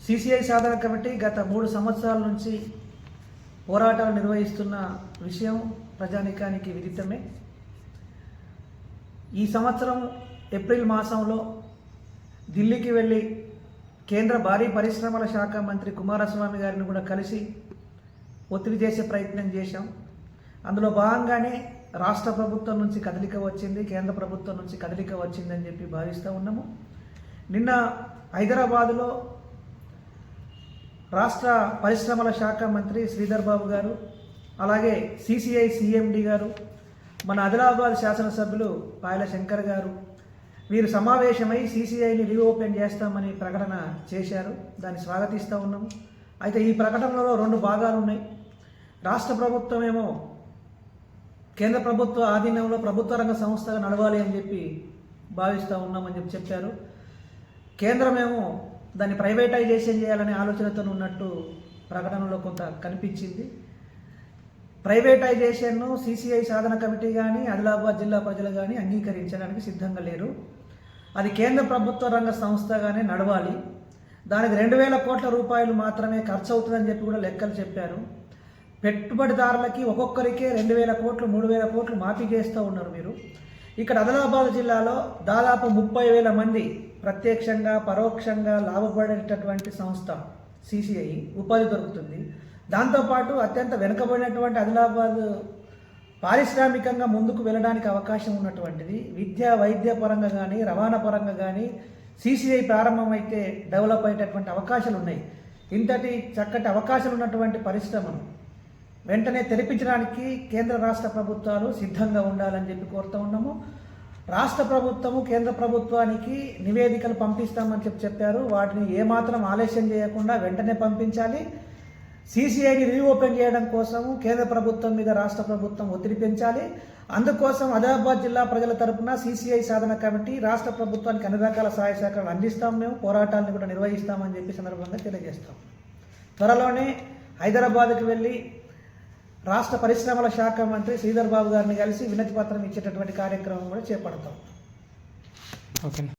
CCI సాధన committee గత 3 సంవత్సరాల నుంచి పోరాటాలు నిర్వహిస్తున్న విషయం ప్రజానీకానికి విదితమే. ఈ సంవత్సరం ఏప్రిల్ మాసంలో ఢిల్లీకి వెళ్ళి కేంద్ర భారీ పరిశ్రమల శాఖ మంత్రి కుమారస్వామి గారిని కూడా కలిసి ఒత్తిడి చేసే ప్రయత్నం చేశాం. అందులో భాగంగానే రాష్ట్ర ప్రభుత్వం నుంచి కదలిక వచ్చింది, కేంద్ర ప్రభుత్వం నుంచి కదలిక వచ్చిందని చెప్పి భావిస్తూ ఉన్నాము. నిన్న హైదరాబాదులో రాష్ట్ర పరిశ్రమల శాఖ మంత్రి శ్రీధర్ బాబు గారు, అలాగే సిసిఐ సిఎండి గారు, మన ఆదిలాబాద్ శాసనసభ్యులు పాయల శంకర్ గారు వీరు సమావేశమై సిసిఐని రీఓపెన్ చేస్తామని ప్రకటన చేశారు. దాన్ని స్వాగతిస్తూ ఉన్నాము. అయితే ఈ ప్రకటనలో 2 భాగాలు ఉన్నాయి. రాష్ట్ర ప్రభుత్వం ఏమో కేంద్ర ప్రభుత్వ ఆధీనంలో ప్రభుత్వ రంగ సంస్థగా నడవాలి అని చెప్పి భావిస్తూ ఉన్నామని చెప్పారు. కేంద్రమేమో దాన్ని ప్రైవేటైజేషన్ చేయాలనే ఆలోచనతో ఉన్నట్టు ప్రకటనలో కొంత కనిపించింది. ప్రైవేటైజేషన్ను సిసిఐ సాధన కమిటీ కానీ ఆదిలాబాద్ జిల్లా ప్రజలు కానీ అంగీకరించడానికి సిద్ధంగా లేరు. అది కేంద్ర ప్రభుత్వ రంగ సంస్థగానే నడవాలి. దానికి 2,000 కోట్ల రూపాయలు మాత్రమే ఖర్చు అవుతుందని చెప్పి కూడా లెక్కలు చెప్పారు. పెట్టుబడిదారులకి ఒక్కొక్కరికే 2,000 కోట్లు 3,000 కోట్లు మాఫీ చేస్తూ ఉన్నారు మీరు. ఇక్కడ ఆదిలాబాద్ జిల్లాలో దాదాపు 30,000 మంది ప్రత్యక్షంగా పరోక్షంగా లాభపడేటటువంటి సంస్థ సిసిఐ, ఉపాధి దొరుకుతుంది. దాంతోపాటు అత్యంత వెనుకబడినటువంటి ఆదిలాబాద్ పారిశ్రామికంగా ముందుకు వెళ్ళడానికి అవకాశం ఉన్నటువంటిది. విద్య వైద్య పరంగా కానీ రవాణా పరంగా కానీ సిసిఐ ప్రారంభమైతే డెవలప్ అయ్యేటటువంటి అవకాశాలు ఉన్నాయి. ఇంతటి చక్కటి అవకాశాలు ఉన్నటువంటి పరిశ్రమను వెంటనే తెరిపించడానికి కేంద్ర రాష్ట్ర ప్రభుత్వాలు సిద్ధంగా ఉండాలని చెప్పి కోరుతూ ఉన్నాము. రాష్ట్ర ప్రభుత్వము కేంద్ర ప్రభుత్వానికి నివేదికలు పంపిస్తామని చెప్పారు. వాటిని ఏమాత్రం ఆలస్యం చేయకుండా వెంటనే పంపించాలి. సిసిఐని రీఓపెన్ చేయడం కోసము కేంద్ర ప్రభుత్వం మీద రాష్ట్ర ప్రభుత్వం ఒత్తిడి పెంచాలి. అందుకోసం ఆదిలాబాద్ జిల్లా ప్రజల తరపున సిసిఐ సాధన కమిటీ రాష్ట్ర ప్రభుత్వానికి అన్ని రకాల సహాయ సహకారాలు అందిస్తాం. మేము పోరాటాలను కూడా నిర్వహిస్తామని చెప్పి సందర్భంగా తెలియజేస్తాం. త్వరలోనే హైదరాబాద్కి వెళ్ళి రాష్ట్ర పరిశ్రమల శాఖ మంత్రి శ్రీధర్ బాబు గారిని కలిసి వినతి పత్రం ఇచ్చేటటువంటి కార్యక్రమం కూడా చేపడతాం. ఓకే.